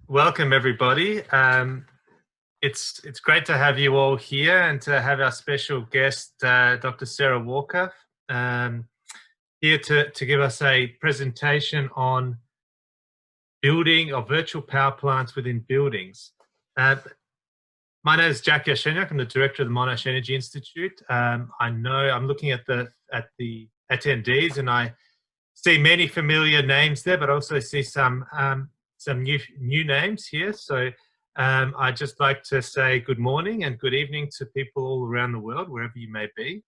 Welcome, everybody. It's great to have you all here and to have our special guest, Dr. Sarah Walker, here to give us a presentation on building of virtual power plants within buildings. My name is Jack Yashenyak. I'm the director of the Monash Energy Institute. I know I'm looking at the attendees, and I see many familiar names there, but I also see some new names here. So I'd just like to say good morning and good evening to people all around the world, wherever you may be.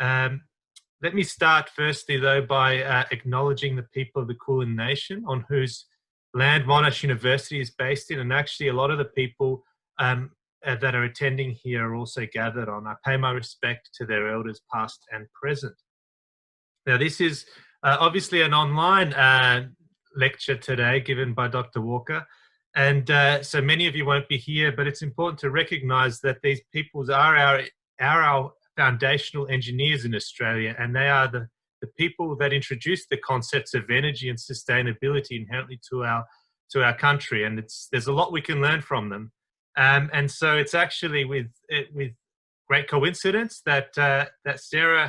Let me start firstly, though, by acknowledging the people of the Kulin Nation, on whose land Monash University is based in, and actually a lot of the people that are attending here are also gathered on. I pay my respect to their elders, past and present. Now, this is obviously an online lecture today given by Dr. Walker, and so many of you won't be here, but it's important to recognise that these peoples are our foundational engineers in Australia, and they are the people that introduced the concepts of energy and sustainability inherently to our country, and there's a lot we can learn from them. And so it's actually with great coincidence that Sarah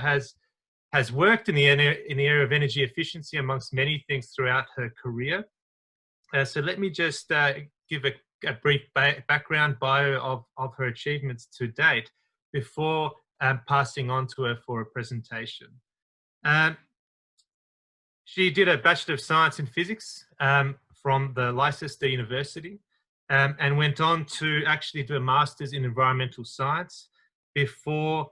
has worked in the area of energy efficiency amongst many things throughout her career. So let me just give a brief background bio of her achievements to date before passing on to her for a presentation. She did a Bachelor of Science in Physics from the Leicester University, and went on to actually do a Master's in Environmental Science before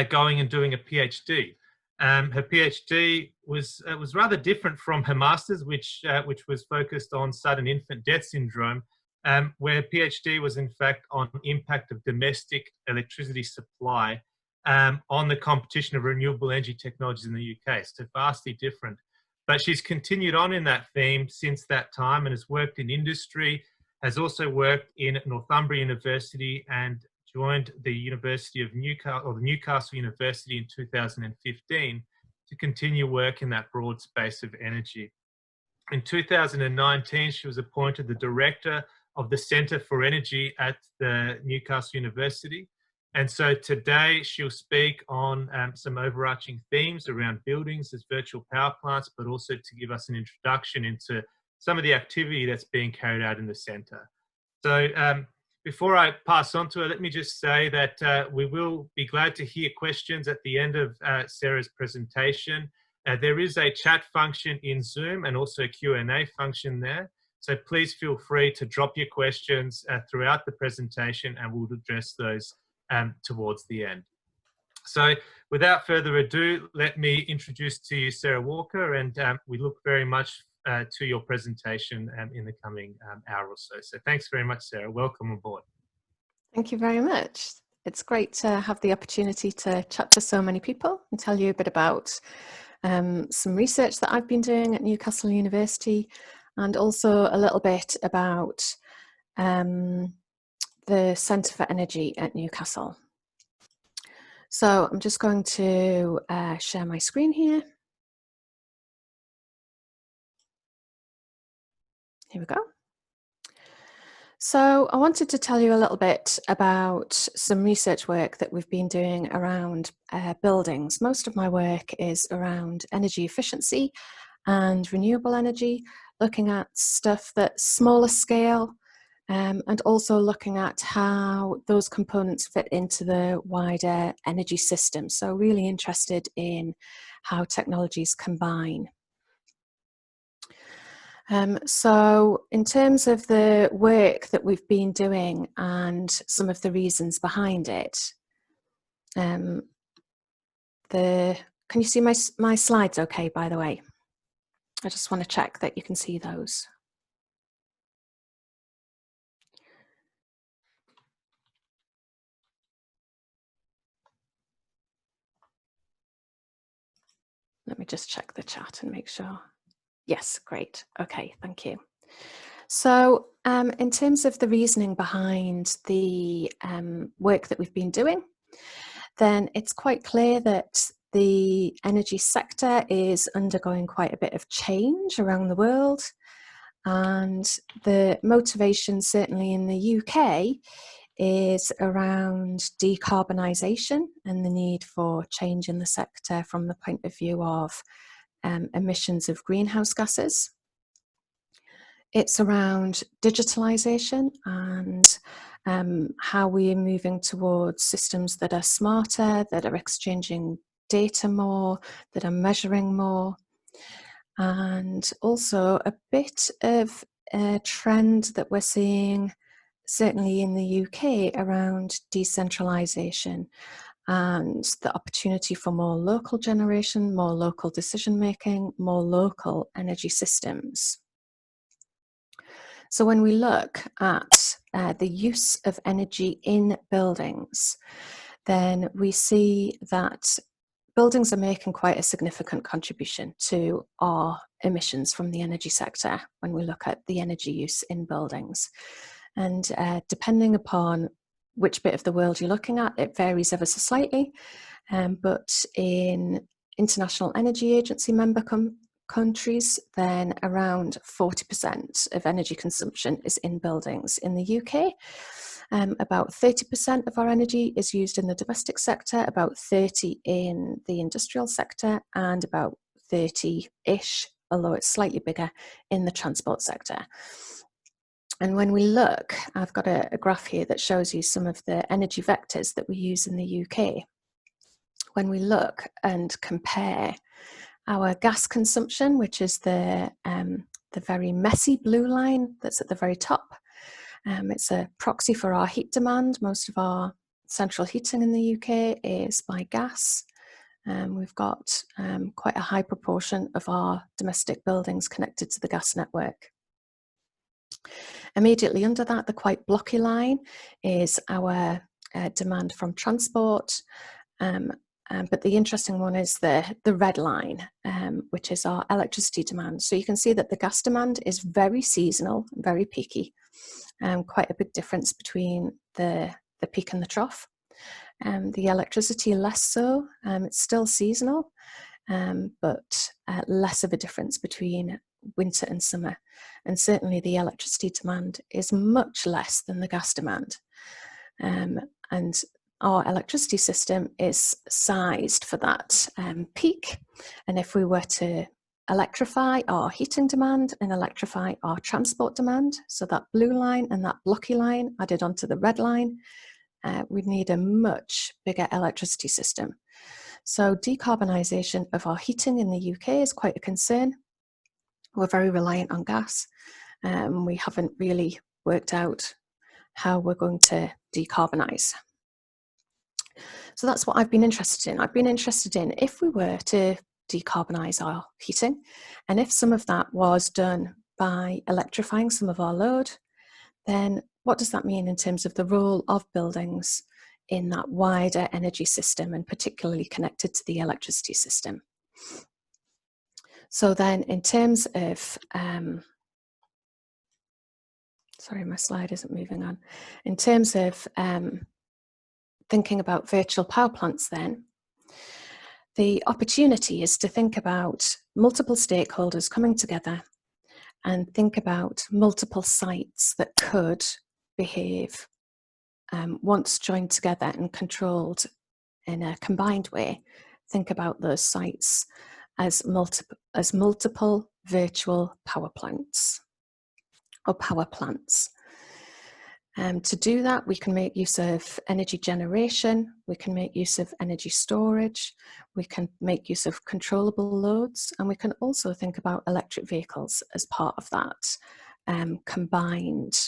going and doing a PhD. Her PhD was rather different from her Master's, which was focused on sudden infant death syndrome, where PhD was in fact on impact of domestic electricity supply on the competition of renewable energy technologies in the UK. So vastly different. But she's continued on in that theme since that time and has worked in industry, has also worked in Northumbria University, and joined the University of Newcastle, or the Newcastle University, in 2015 to continue work in that broad space of energy. In 2019, she was appointed the director of the Centre for Energy at the Newcastle University. And so today she'll speak on some overarching themes around buildings as virtual power plants, but also to give us an introduction into some of the activity that's being carried out in the centre. So before I pass on to her, let me just say that we will be glad to hear questions at the end of Sarah's presentation. There is a chat function in Zoom and also a Q&A function there. So please feel free to drop your questions throughout the presentation, and we'll address those towards the end. So without further ado, let me introduce to you Sarah Walker, and we look very much to your presentation in the coming hour or so. So thanks very much, Sarah. Welcome aboard. Thank you very much. It's great to have the opportunity to chat to so many people and tell you a bit about some research that I've been doing at Newcastle University, and also a little bit about the Centre for Energy at Newcastle. So I'm just going to share my screen here. Here we go. So I wanted to tell you a little bit about some research work that we've been doing around buildings. Most of my work is around energy efficiency and renewable energy, looking at stuff that's smaller scale, and also looking at how those components fit into the wider energy system. So really interested in how technologies combine. So in terms of the work that we've been doing and some of the reasons behind it, can you see my slides okay, by the way? I just want to check that you can see those. Let me just check the chat and make sure. Yes, great. Okay, thank you. So in terms of the reasoning behind the work that we've been doing, then it's quite clear that the energy sector is undergoing quite a bit of change around the world. And the motivation, certainly in the UK, is around decarbonisation and the need for change in the sector from the point of view of emissions of greenhouse gases. It's around digitalisation and how we are moving towards systems that are smarter, that are exchanging data more, that are measuring more. And also a bit of a trend that we're seeing, certainly in the UK, around decentralisation and the opportunity for more local generation, more local decision making, more local energy systems. So when we look at the use of energy in buildings, then we see that buildings are making quite a significant contribution to our emissions from the energy sector when we look at the energy use in buildings. And depending upon which bit of the world you're looking at, it varies ever so slightly. But in International Energy Agency member countries, then around 40% of energy consumption is in buildings. In the UK, about 30% of our energy is used in the domestic sector, about 30% in the industrial sector, and about 30-ish, although it's slightly bigger, in the transport sector. And when we look, I've got a graph here that shows you some of the energy vectors that we use in the UK. When we look and compare our gas consumption, which is the very messy blue line that's at the very top, it's a proxy for our heat demand. Most of our central heating in the UK is by gas. We've got quite a high proportion of our domestic buildings connected to the gas network. Immediately under that, the quite blocky line is our demand from transport. But the interesting one is the red line, which is our electricity demand. So you can see that the gas demand is very seasonal, very peaky. Quite a big difference between the peak and the trough. The electricity less so. It's still seasonal, but less of a difference between winter and summer. And certainly the electricity demand is much less than the gas demand. And our electricity system is sized for that peak. And if we were to electrify our heating demand and electrify our transport demand, so that blue line and that blocky line added onto the red line, we'd need a much bigger electricity system. So decarbonisation of our heating in the UK is quite a concern. We're very reliant on gas. We haven't really worked out how we're going to decarbonise. So that's what I've been interested in. I've been interested in if we were to decarbonise our heating, and if some of that was done by electrifying some of our load, then what does that mean in terms of the role of buildings in that wider energy system, and particularly connected to the electricity system? So then in terms of, sorry, my slide isn't moving on. In terms of thinking about virtual power plants then, the opportunity is to think about multiple stakeholders coming together and think about multiple sites that could behave once joined together and controlled in a combined way. Think about those sites as multiple virtual power plants or power plants. To do that, we can make use of energy generation, we can make use of energy storage, we can make use of controllable loads, and we can also think about electric vehicles as part of that combined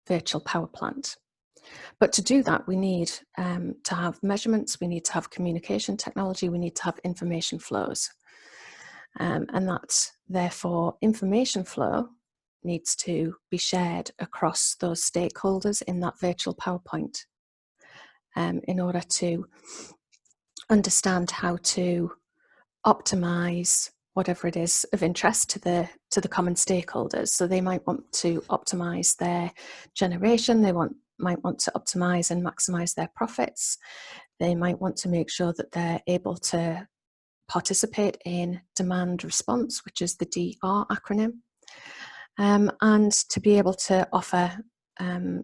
virtual power plant. But to do that, we need to have measurements, we need to have communication technology, we need to have information flows. And that, therefore, information flow needs to be shared across those stakeholders in that virtual PowerPoint in order to understand how to optimize whatever it is of interest to the common stakeholders. So they might want to optimize their generation, they might want to optimize and maximize their profits, they might want to make sure that they're able to participate in demand response, which is the DR acronym. and to be able to offer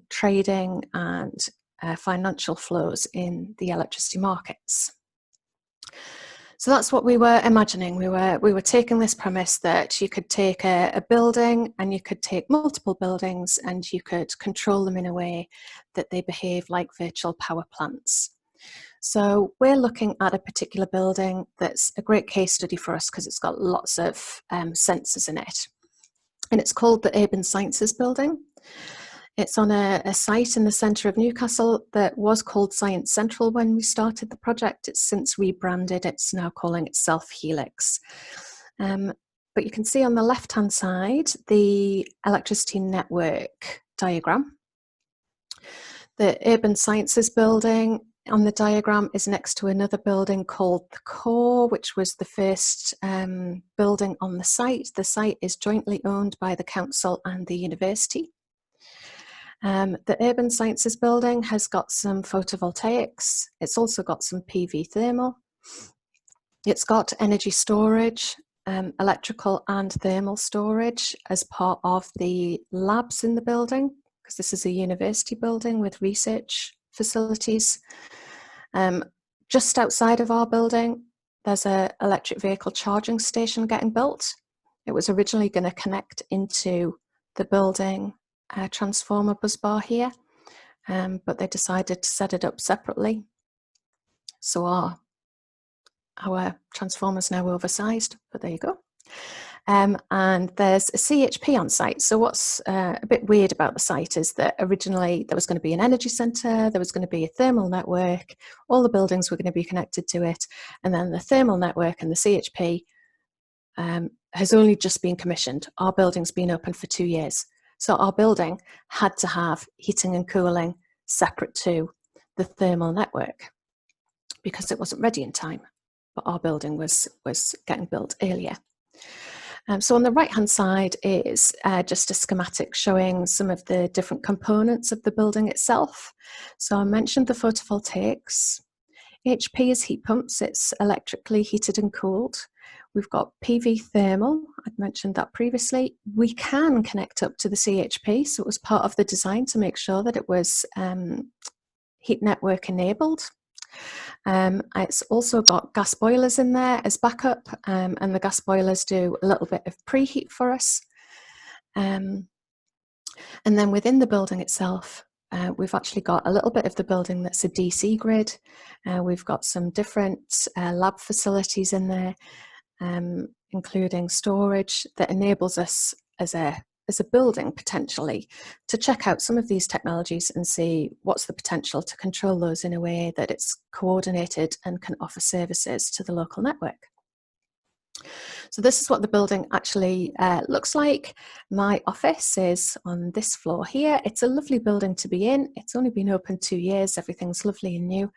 trading and financial flows in the electricity markets. So that's what we were imagining. We were taking this premise that you could take a building and you could take multiple buildings and you could control them in a way that they behave like virtual power plants. So we're looking at a particular building that's a great case study for us because it's got lots of sensors in it. And it's called the Urban Sciences Building. It's on a site in the centre of Newcastle that was called Science Central when we started the project. It's since rebranded. It's now calling itself Helix. But you can see on the left-hand side the electricity network diagram. The Urban Sciences Building on the diagram is next to another building called the Core, which was the first building on the site. The site is jointly owned by the council and the university. The Urban Sciences Building has got some photovoltaics. It's also got some PV thermal. It's got energy storage, electrical and thermal storage as part of the labs in the building, because this is a university building with research facilities. Just outside of our building, there's an electric vehicle charging station getting built. It was originally going to connect into the building transformer bus bar here, but they decided to set it up separately. So our transformer's now oversized, but there you go. And there's a CHP on site. So what's a bit weird about the site is that originally there was going to be an energy centre, there was going to be a thermal network, all the buildings were going to be connected to it, and then the thermal network and the CHP has only just been commissioned. Our building's been open for 2 years. So our building had to have heating and cooling separate to the thermal network because it wasn't ready in time, but our building was getting built earlier. So on the right-hand side is just a schematic showing some of the different components of the building itself. So I mentioned the photovoltaics. HP is heat pumps. It's electrically heated and cooled. We've got PV thermal. I'd mentioned that previously. We can connect up to the CHP, so it was part of the design to make sure that it was heat network enabled. It's also got gas boilers in there as backup, and the gas boilers do a little bit of preheat for us. And then within the building itself, we've actually got a little bit of the building that's a DC grid. We've got some different lab facilities in there, including storage that enables us as a building potentially to check out some of these technologies and see what's the potential to control those in a way that it's coordinated and can offer services to the local network. So this is what the building actually looks like. My office is on this floor here. It's a lovely building to be in. It's only been open 2 years. Everything's lovely and new.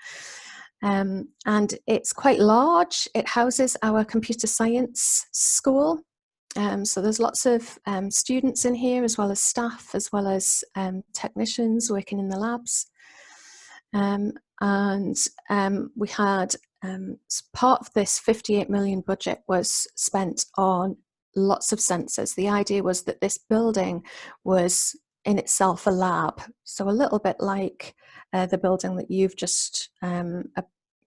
And it's quite large. It houses our computer science school. So there's lots of students in here, as well as staff, as well as technicians working in the labs. We had part of this 58 million budget was spent on lots of sensors. The idea was that this building was in itself a lab, so a little bit like the building that you've just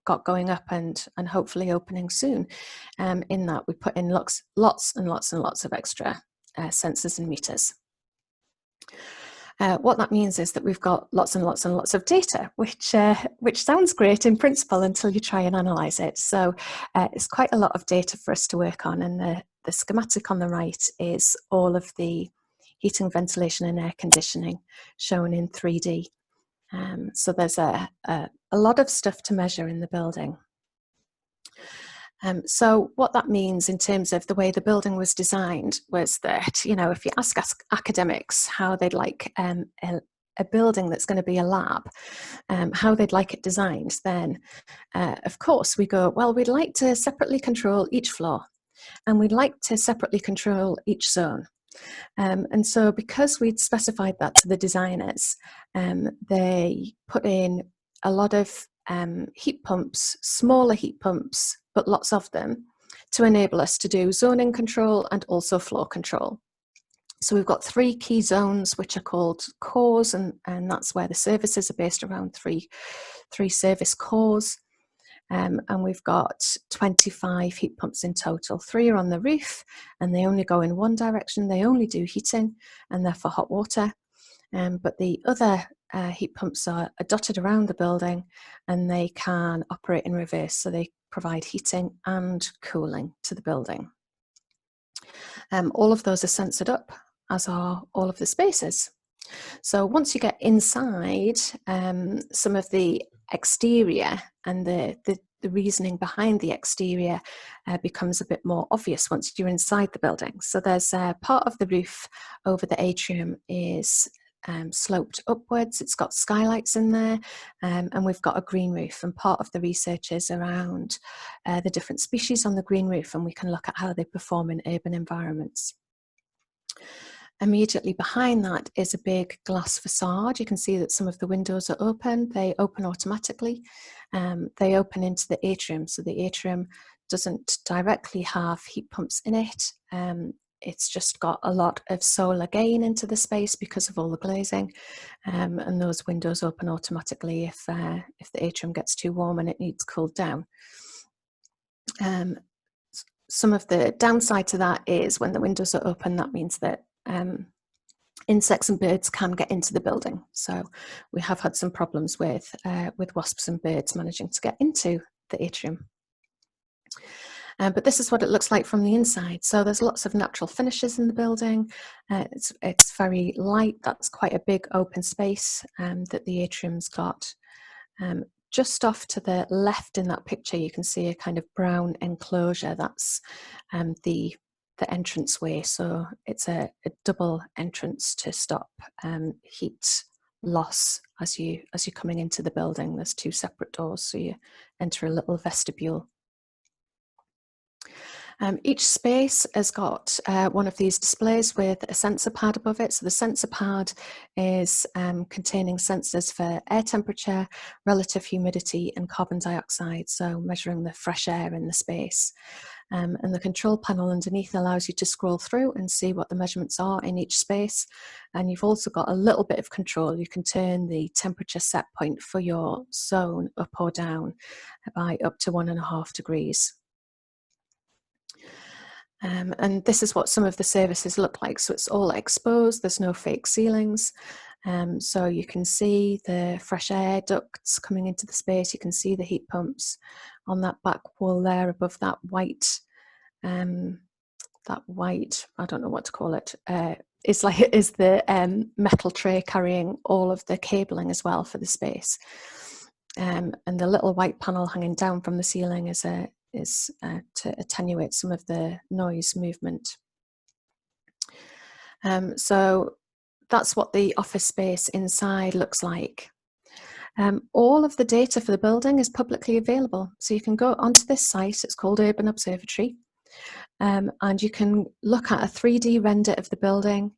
got going up and hopefully opening soon. In that we put in lots and lots of extra sensors and meters. What that means is that we've got lots and lots of data, which sounds great in principle until you try and analyse it. So it's quite a lot of data for us to work on, and the schematic on the right is all of the heating, ventilation and air conditioning shown in 3D. So there's a lot of stuff to measure in the building. So what that means in terms of the way the building was designed was that, you know, if you ask academics how they'd like a building that's going to be a lab, how they'd like it designed, then of course we go, well, we'd like to separately control each floor and we'd like to separately control each zone. And so because we'd specified that to the designers, they put in a lot of heat pumps, smaller heat pumps, but lots of them, to enable us to do zoning control and also flow control. So we've got 3 key zones which are called cores, and that's where the services are based around three service cores. And we've got 25 heat pumps in total. 3 are on the roof and they only go in one direction. They only do heating and they're for hot water. But the other heat pumps are dotted around the building and they can operate in reverse. So they provide heating and cooling to the building. All of those are sensored up, as are all of the spaces. So once you get inside, some of the exterior and the reasoning behind the exterior becomes a bit more obvious once you're inside the building. So there's part of the roof over the atrium is sloped upwards. It's got skylights in there, and we've got a green roof, and part of the research is around the different species on the green roof, and we can look at how they perform in urban environments. Immediately behind that is a big glass facade. You can see that some of the windows are open. They open automatically. They open into the atrium. So the atrium doesn't directly have heat pumps in it. It's just got a lot of solar gain into the space because of all the glazing. And those windows open automatically if the atrium gets too warm and it needs cooled down. Some of the downside to that is when the windows are open, that means that insects and birds can get into the building. So we have had some problems with wasps and birds managing to get into the atrium. But this is what it looks like from the inside. So there's lots of natural finishes in the building. It's very light. That's quite a big open space that the atrium's got. Just off to the left in that picture, you can see a kind of brown enclosure. That's the entranceway. So it's a double entrance to stop heat loss as you're coming into the building. There's 2 separate doors, so you enter a little vestibule. Each space has got one of these displays with a sensor pad above it. So the sensor pad is containing sensors for air temperature, relative humidity and carbon dioxide, so measuring the fresh air in the space. And the control panel underneath allows you to scroll through and see what the measurements are in each space. And you've also got a little bit of control. You can turn the temperature set point for your zone up or down by up to 1.5 degrees. And this is what some of the services look like. So it's all exposed, there's no fake ceilings. So you can see the fresh air ducts coming into the space. You can see the heat pumps on that back wall there above that white, I don't know what to call it. Is the metal tray carrying all of the cabling as well for the space. And the little white panel hanging down from the ceiling is to attenuate some of the noise movement. So that's what the office space inside looks like. All of the data for the building is publicly available. So you can go onto this site, it's called Urban Observatory, and you can look at a 3D render of the building.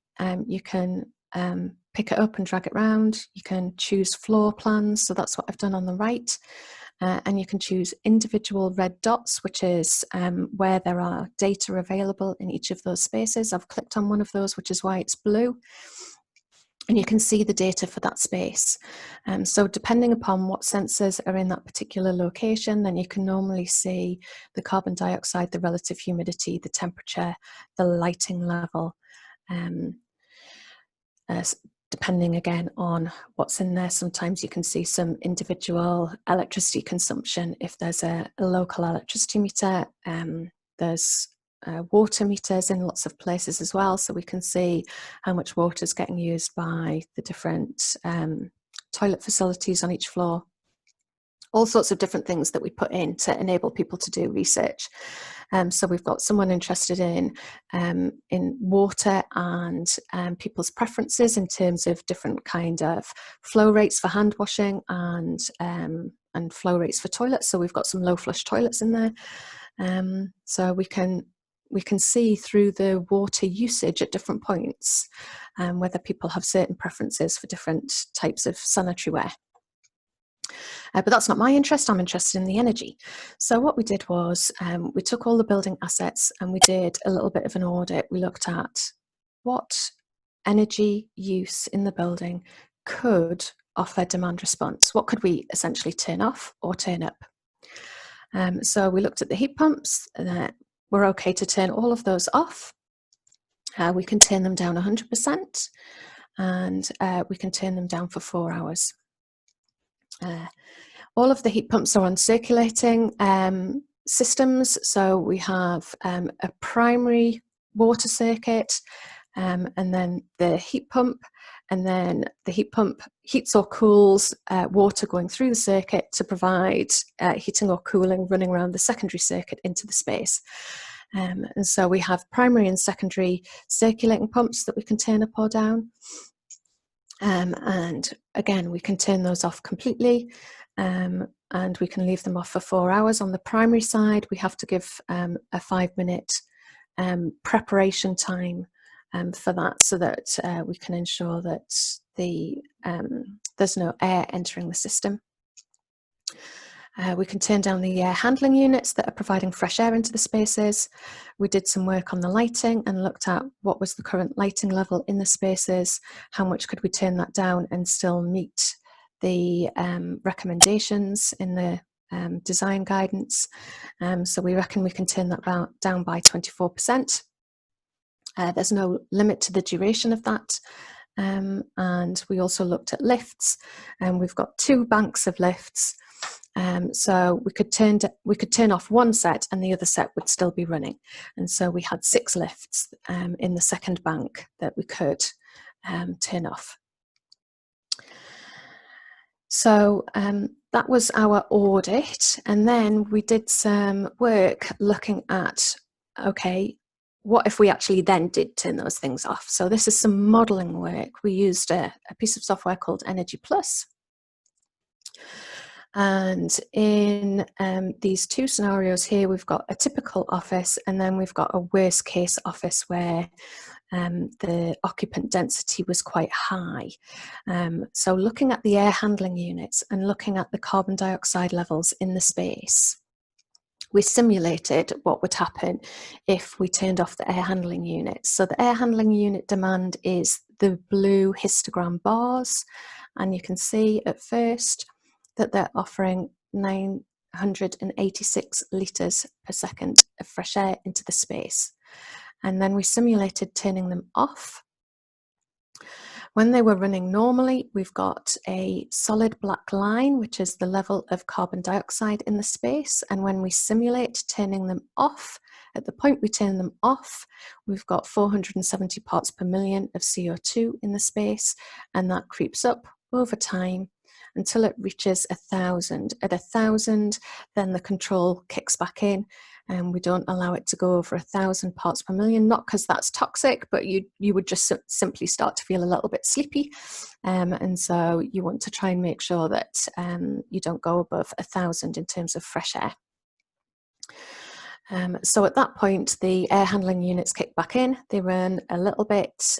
You can pick it up and drag it around. You can choose floor plans, so that's what I've done on the right. And you can choose individual red dots, which is where there are data available in each of those spaces. I've clicked on one of those, which is why it's blue. And you can see the data for that space. So depending upon what sensors are in that particular location, then you can normally see the carbon dioxide, the relative humidity, the temperature, the lighting level. Depending again on what's in there, sometimes you can see some individual electricity consumption. If there's a local electricity meter, there's water meters in lots of places as well, so we can see how much water is getting used by the different toilet facilities on each floor. All sorts of different things that we put in to enable people to do research. So we've got someone interested in water and people's preferences in terms of different kind of flow rates for hand washing and flow rates for toilets. So we've got some low flush toilets in there. So we can see through the water usage at different points whether people have certain preferences for different types of sanitary ware. But that's not my interest. I'm interested in the energy. So what we did was we took all the building assets and we did a little bit of an audit. We looked at what energy use in the building could offer demand response. What could we essentially turn off or turn up? So we looked at the heat pumps. We're okay to turn all of those off. We can turn them down 100%, and we can turn them down for 4 hours. All of the heat pumps are on circulating systems. So we have a primary water circuit, and then the heat pump, and then the heat pump heats or cools water going through the circuit to provide heating or cooling running around the secondary circuit into the space. And so we have primary and secondary circulating pumps that we can turn up or down. And again, we can turn those off completely, and we can leave them off for 4 hours. On the primary side, we have to give a 5-minute preparation time for that, so that we can ensure that there's no air entering the system. We can turn down the air handling units that are providing fresh air into the spaces. We did some work on the lighting and looked at what was the current lighting level in the spaces, how much could we turn that down and still meet the recommendations in the design guidance. So we reckon we can turn that down by 24%. There's no limit to the duration of that. And we also looked at lifts, and we've got 2 banks of lifts. So we could turn off one set and the other set would still be running. And so we had 6 lifts in the second bank that we could turn off. So that was our audit. And then we did some work looking at, okay, what if we actually then did turn those things off? So this is some modelling work. We used a piece of software called Energy Plus. And in these 2 scenarios here, we've got a typical office, and then we've got a worst case office where the occupant density was quite high. So looking at the air handling units and looking at the carbon dioxide levels in the space, we simulated what would happen if we turned off the air handling units. So the air handling unit demand is the blue histogram bars, and you can see at first that they're offering 986 litres per second of fresh air into the space. And then we simulated turning them off. When they were running normally, we've got a solid black line, which is the level of carbon dioxide in the space. And when we simulate turning them off, at the point we turn them off, we've got 470 parts per million of CO2 in the space, and that creeps up over time until it reaches 1,000. At 1,000, then the control kicks back in, and we don't allow it to go over 1,000 parts per million, not because that's toxic, but you would just simply start to feel a little bit sleepy. And so you want to try and make sure that you don't go above 1,000 in terms of fresh air. So at that point, the air handling units kick back in. They run a little bit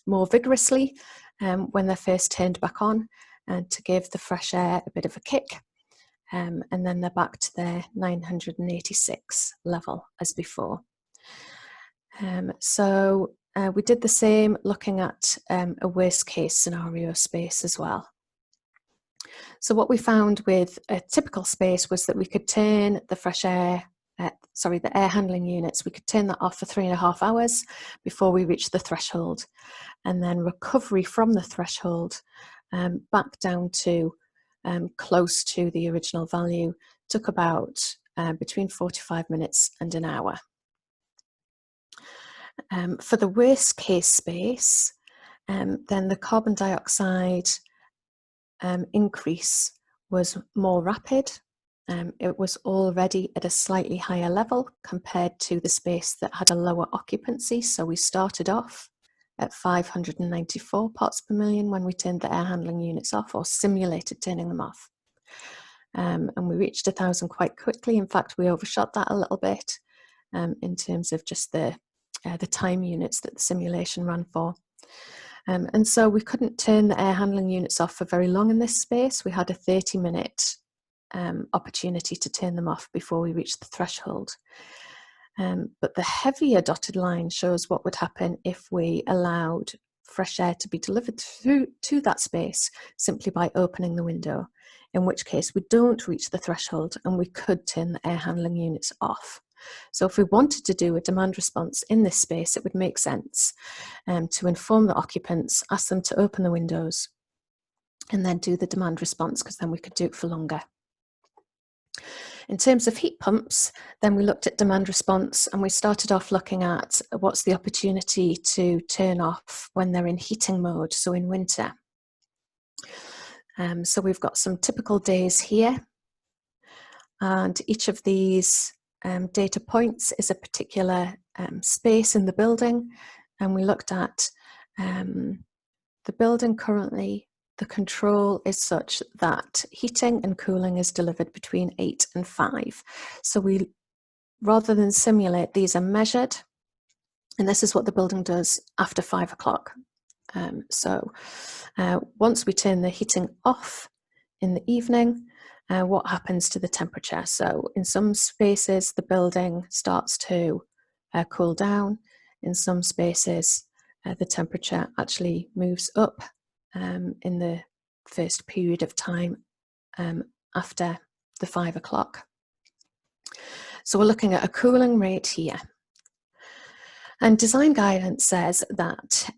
more vigorously when they're first turned back on, and to give the fresh air a bit of a kick. And then they're back to their 986 level as before. So we did the same looking at a worst case scenario space as well. So what we found with a typical space was that we could turn the fresh air, the air handling units, we could turn that off for 3.5 hours before we reached the threshold. And then recovery from the threshold back down to close to the original value took about between 45 minutes and an hour. For the worst case space, then the carbon dioxide increase was more rapid. It was already at a slightly higher level compared to the space that had a lower occupancy. So we started off at 594 parts per million when we turned the air handling units off, or simulated turning them off. And we reached 1,000 quite quickly. In fact, we overshot that a little bit in terms of just the time units that the simulation ran for. And so we couldn't turn the air handling units off for very long in this space. We had a 30-minute opportunity to turn them off before we reached the threshold. But the heavier dotted line shows what would happen if we allowed fresh air to be delivered to that space simply by opening the window, in which case we don't reach the threshold and we could turn the air handling units off. So if we wanted to do a demand response in this space, it would make sense to inform the occupants, ask them to open the windows, and then do the demand response, because then we could do it for longer. In terms of heat pumps, then we looked at demand response, and we started off looking at what's the opportunity to turn off when they're in heating mode, so in winter. So we've got some typical days here, and each of these data points is a particular space in the building, and we looked at the building currently. The control is such that heating and cooling is delivered between 8 and 5. So we, rather than simulate, these are measured, and this is what the building does after 5 o'clock. Once we turn the heating off in the evening, what happens to the temperature? So in some spaces, the building starts to cool down. In some spaces, the temperature actually moves up in the first period of time after the 5 o'clock. So we're looking at a cooling rate here. And design guidance says that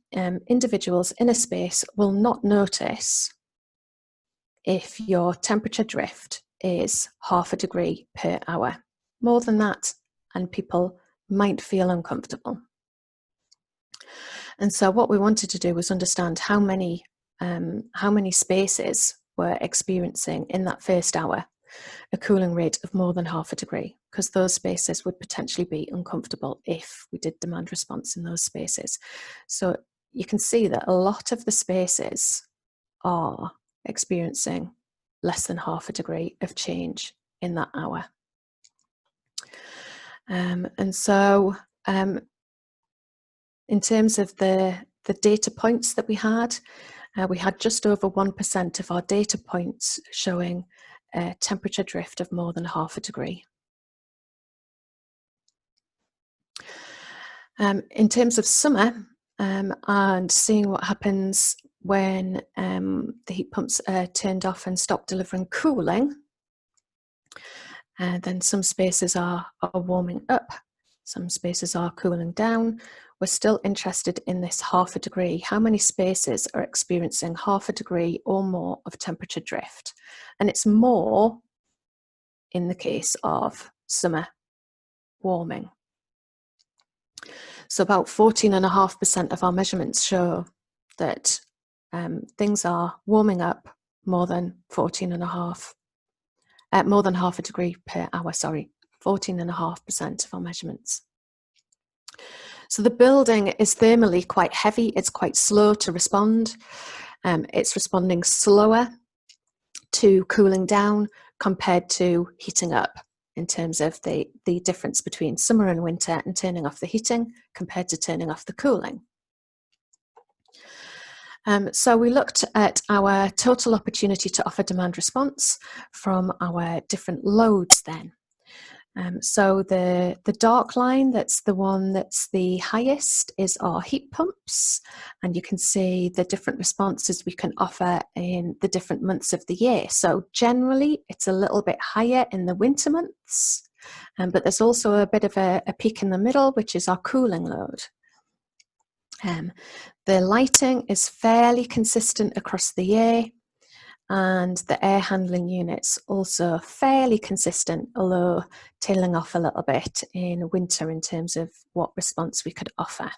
individuals in a space will not notice if your temperature drift is 0.5 degree per hour. More than that, and people might feel uncomfortable. And so what we wanted to do was understand how many spaces were experiencing in that first hour a cooling rate of more than 0.5 degree, because those spaces would potentially be uncomfortable if we did demand response in those spaces. So you can see that a lot of the spaces are experiencing less than 0.5 degree of change in that hour. And so in terms of the data points that we had just over 1% of our data points showing a temperature drift of more than 0.5 degree. In terms of summer, and seeing what happens when the heat pumps are turned off and stop delivering cooling, then some spaces are warming up, some spaces are cooling down. We're still interested in this 0.5 degree. How many spaces are experiencing 0.5 degree or more of temperature drift? And it's more in the case of summer warming. So about 14.5% of our measurements show that things are warming up more than 0.5 degree per hour, 14.5% of our measurements. So the building is thermally quite heavy, it's quite slow to respond. It's responding slower to cooling down compared to heating up, in terms of the difference between summer and winter and turning off the heating compared to turning off the cooling. So we looked at our total opportunity to offer demand response from our different loads then. So the dark line, that's the one that's the highest, is our heat pumps, and you can see the different responses we can offer in the different months of the year. So generally it's a little bit higher in the winter months, but there's also a bit of a peak in the middle, which is our cooling load. The lighting is fairly consistent across the year, and the air handling units also fairly consistent, although tailing off a little bit in winter in terms of what response we could offer.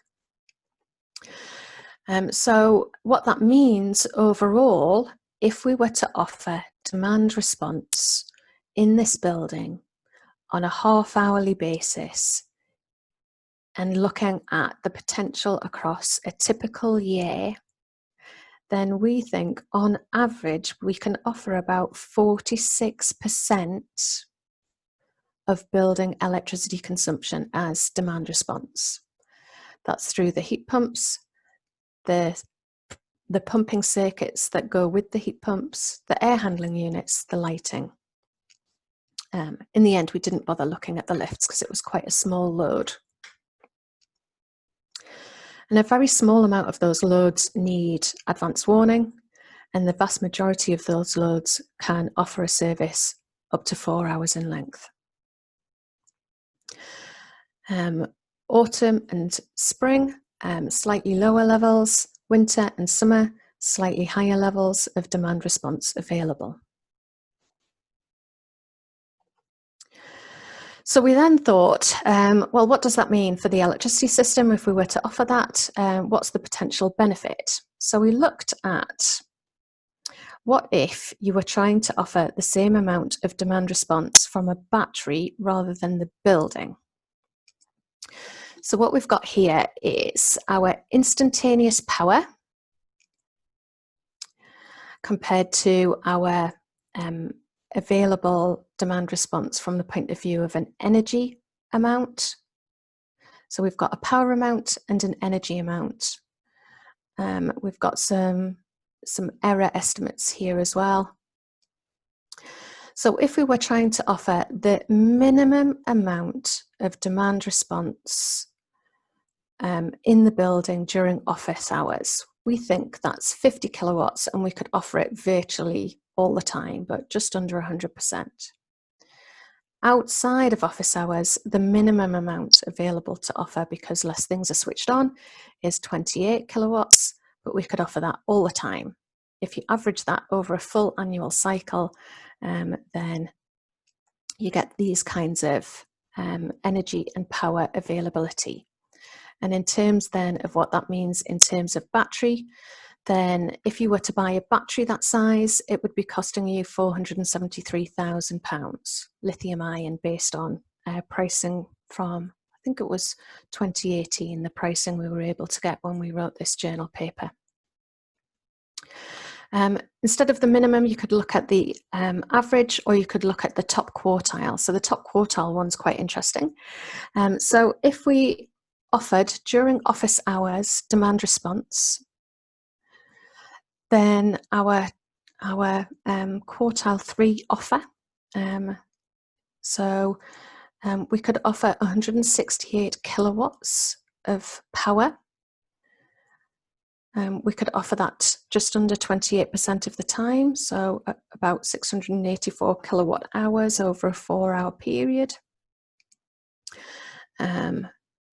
So what that means overall, if we were to offer demand response in this building on a half-hourly basis and looking at the potential across a typical year, then we think on average we can offer about 46% of building electricity consumption as demand response. That's through the heat pumps, the pumping circuits that go with the heat pumps, the air handling units, the lighting. in the end, we didn't bother looking at the lifts because it was quite a small load. And a very small amount of those loads need advance warning, and the vast majority of those loads can offer a service up to 4 hours in length. Autumn and spring, slightly lower levels. Winter and summer, slightly higher levels of demand response available. So we then thought, well, what does that mean for the electricity system if we were to offer that? What's the potential benefit? So we looked at, what if you were trying to offer the same amount of demand response from a battery rather than the building? So what we've got here is our instantaneous power compared to our available demand response from the point of view of an energy amount. So we've got a power amount and an energy amount. We've got some error estimates here as well. So if we were trying to offer the minimum amount of demand response in the building during office hours, we think that's 50 kilowatts, and we could offer it virtually all the time, but just under 100%. Outside of office hours, the minimum amount available to offer, because less things are switched on, is 28 kilowatts, but we could offer that all the time. If you average that over a full annual cycle, then you get these kinds of energy and power availability. And in terms then of what that means in terms of battery, then if you were to buy a battery that size, it would be costing you £473,000, lithium ion, based on pricing from, I think it was 2018, the pricing we were able to get when we wrote this journal paper. Instead of the minimum, you could look at the average, or you could look at the top quartile. So the top quartile one's quite interesting. So if we offered during office hours demand response, then our quartile 3 offer, we could offer 168 kilowatts of power. We could offer that just under 28% of the time, so about 684 kilowatt hours over a 4-hour period.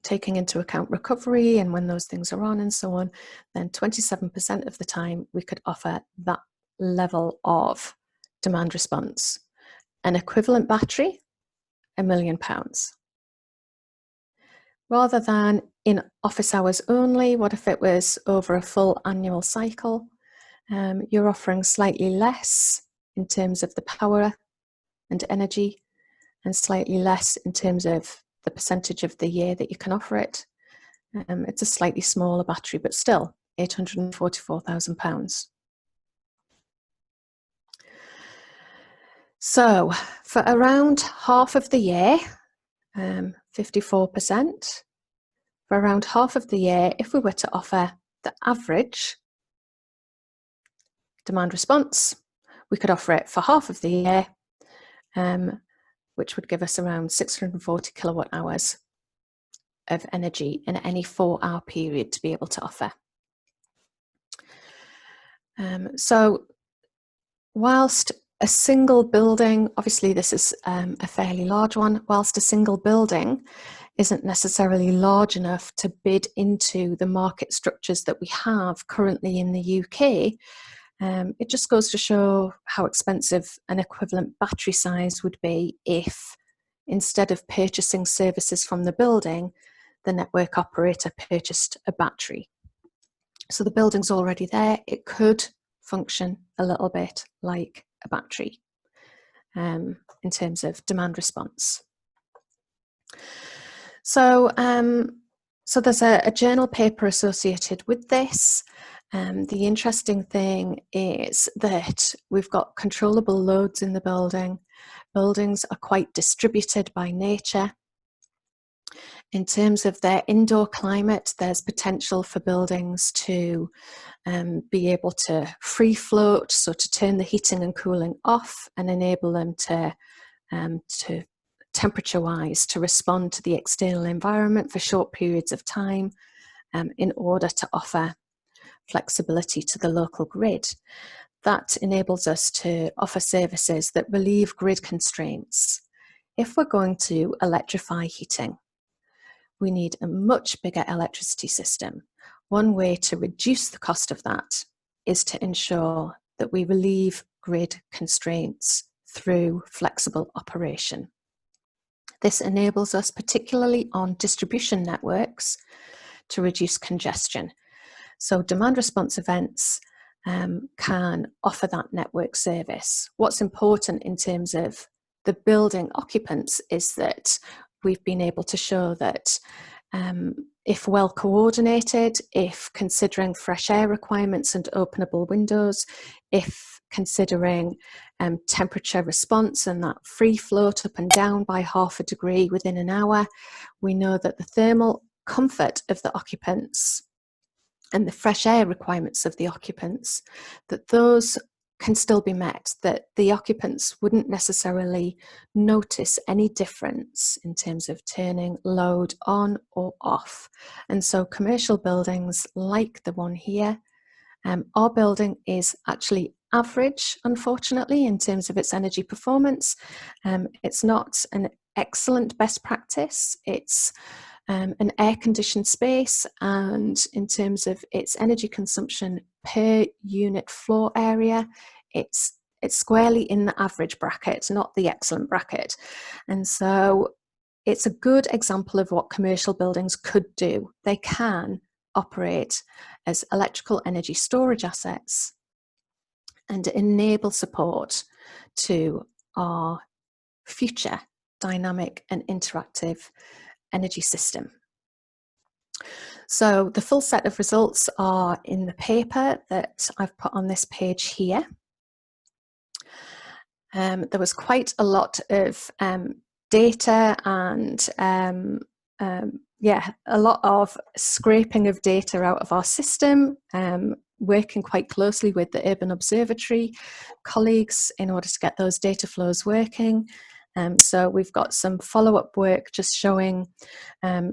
Taking into account recovery and when those things are on and so on, then 27% of the time we could offer that level of demand response. An equivalent battery, £1 million. Rather than in office hours only, what if it was over a full annual cycle? You're offering slightly less in terms of the power and energy, and slightly less in terms of the percentage of the year that you can offer it. It's a slightly smaller battery, but still £844,000. So for around half of the year, 54%, for around half of the year, if we were to offer the average demand response, we could offer it for half of the year, which would give us around 640 kilowatt hours of energy in any 4-hour period to be able to offer. So whilst a single building, obviously this is a fairly large one, whilst a single building isn't necessarily large enough to bid into the market structures that we have currently in the UK, it just goes to show how expensive an equivalent battery size would be if, instead of purchasing services from the building, the network operator purchased a battery. So the building's already there. It could function a little bit like a battery in terms of demand response. So, so there's a journal paper associated with this. The interesting thing is that we've got controllable loads in the building. Buildings are quite distributed by nature. In terms of their indoor climate, there's potential for buildings to be able to free float, so to turn the heating and cooling off and enable them to to temperature-wise to respond to the external environment for short periods of time in order to offer flexibility to the local grid. That enables us to offer services that relieve grid constraints. If we're going to electrify heating, we need a much bigger electricity system. One way to reduce the cost of that is to ensure that we relieve grid constraints through flexible operation. This enables us, particularly on distribution networks, to reduce congestion. So demand response events can offer that network service. What's important in terms of the building occupants is that we've been able to show that if well coordinated, if considering fresh air requirements and openable windows, if considering temperature response and that free float up and down by 0.5 degree within an hour, we know that the thermal comfort of the occupants and the fresh air requirements of the occupants, that those can still be met, that the occupants wouldn't necessarily notice any difference in terms of turning load on or off. And so commercial buildings like the one here, our building is actually average, unfortunately, in terms of its energy performance. It's not an excellent best practice. It's an air-conditioned space, and in terms of its energy consumption per unit floor area, it's squarely in the average bracket, not the excellent bracket. And so it's a good example of what commercial buildings could do. They can operate as electrical energy storage assets and enable support to our future dynamic and interactive energy system. So the full set of results are in the paper that I've put on this page here. There was quite a lot of data and a lot of scraping of data out of our system, working quite closely with the Urban Observatory colleagues in order to get those data flows working. So we've got some follow-up work just showing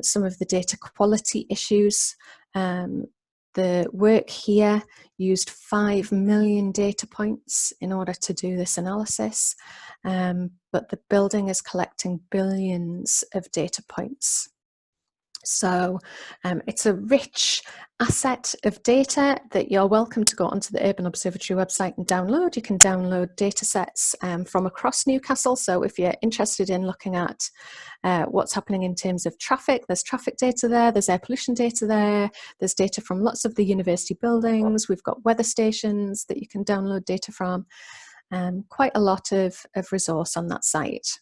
some of the data quality issues. The work here used 5 million data points in order to do this analysis, but the building is collecting billions of data points. So it's a rich asset of data that you're welcome to go onto the Urban Observatory website and download. You can download data sets from across Newcastle. So if you're interested in looking at what's happening in terms of traffic, there's traffic data there, there's air pollution data there, there's data from lots of the university buildings, we've got weather stations that you can download data from, quite a lot of resource on that site.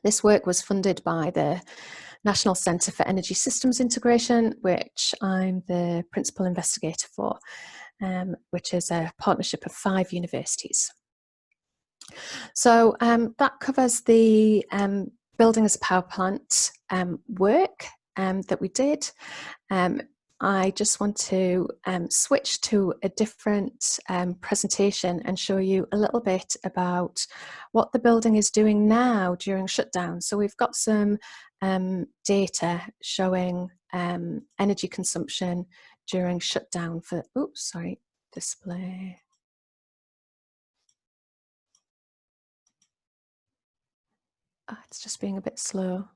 This work was funded by the National Centre for Energy Systems Integration, which I'm the principal investigator for, which is a partnership of 5 universities. So that covers the building as a power plant work that we did. I just want to switch to a different presentation and show you a little bit about what the building is doing now during shutdown. So we've got some data showing energy consumption during shutdown for, display. It's just being a bit slow.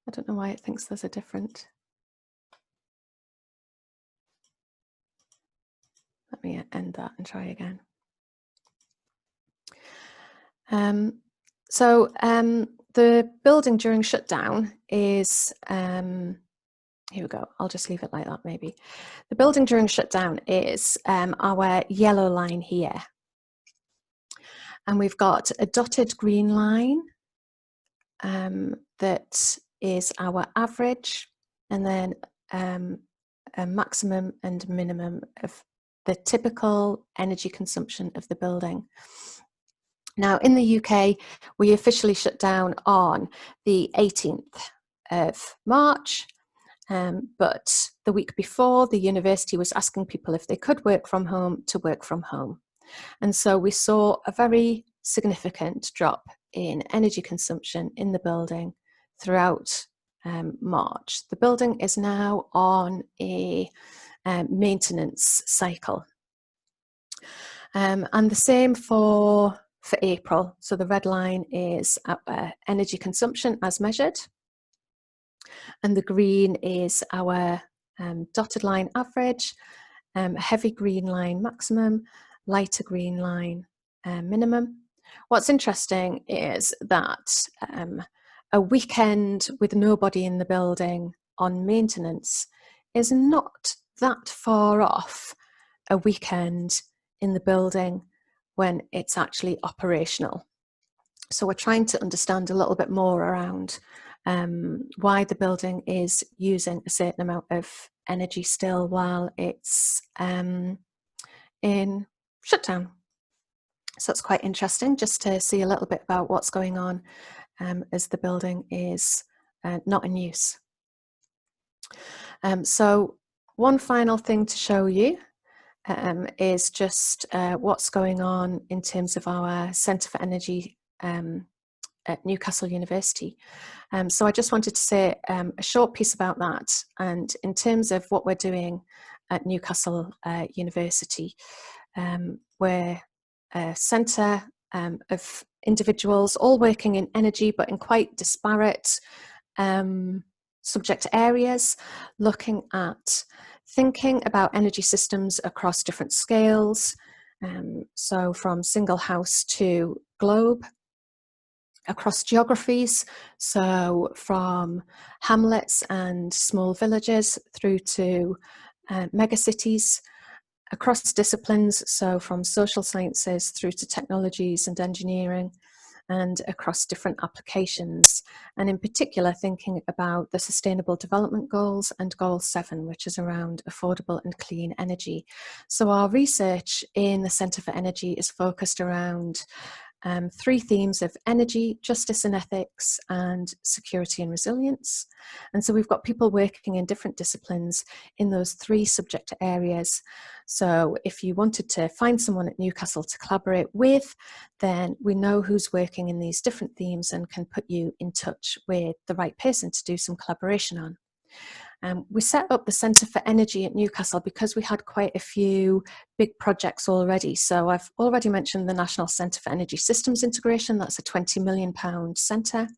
I don't know why it thinks there's a different. Let me end that and try again. The building during shutdown is, here we go, I'll just leave it like that maybe. The building during shutdown is our yellow line here. And we've got a dotted green line that is our average, and then a maximum and minimum of the typical energy consumption of the building. Now, in the UK, we officially shut down on the 18th of March, but the week before, the university was asking people if they could work from home to work from home. And so we saw a very significant drop in energy consumption in the building throughout March. The building is now on a maintenance cycle. And the same for April. So the red line is energy consumption as measured, and the green is our dotted line average, heavy green line maximum, lighter green line minimum. What's interesting is that a weekend with nobody in the building on maintenance is not that far off a weekend in the building when it's actually operational. So we're trying to understand a little bit more around why the building is using a certain amount of energy still while it's in shutdown. So it's quite interesting just to see a little bit about what's going on as the building is not in use. So one final thing to show you is just what's going on in terms of our Centre for Energy at Newcastle University. So I just wanted to say a short piece about that. And in terms of what we're doing at Newcastle University, we're a centre of individuals all working in energy, but in quite disparate subject areas, looking at thinking about energy systems across different scales, so from single house to globe, across geographies, so from hamlets and small villages through to megacities, across disciplines, so from social sciences through to technologies and engineering, and across different applications, and in particular thinking about the Sustainable Development Goals and Goal 7, which is around affordable and clean energy. So our research in the Centre for Energy is focused around three themes of energy, justice and ethics, and security and resilience. And so we've got people working in different disciplines in those three subject areas. So if you wanted to find someone at Newcastle to collaborate with, then we know who's working in these different themes and can put you in touch with the right person to do some collaboration on. We set up the Centre for Energy at Newcastle because we had quite a few big projects already. So I've already mentioned the National Centre for Energy Systems Integration. That's a £20 million centre.